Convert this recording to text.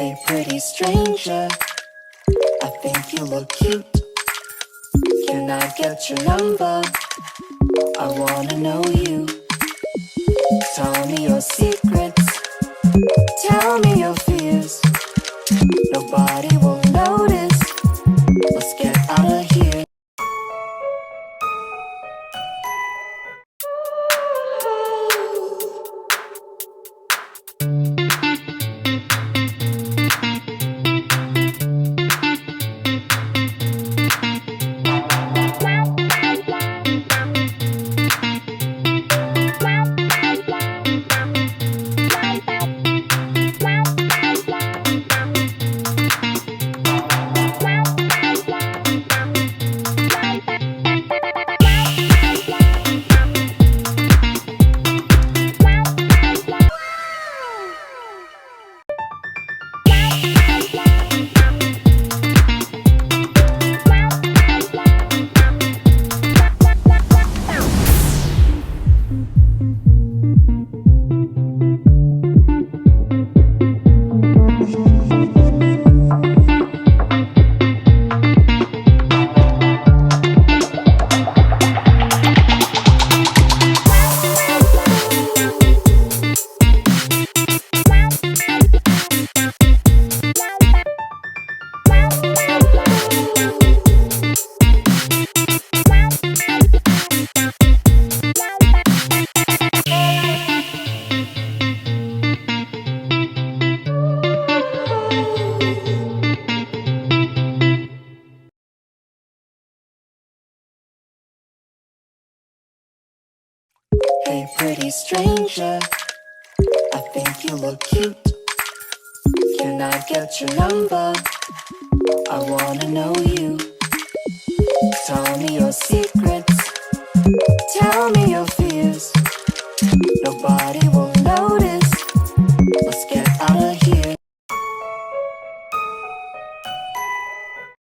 Hey pretty stranger, I think you look cute. Can I get your number? I wanna know you. Tell me your secrets, tell me your fears. Nobody will notice. Let's get out of here. Hey pretty stranger, I think you look cute. Can I get your number? I wanna know you. Tell me your secrets, tell me your fears. Nobody will notice. Let's get out of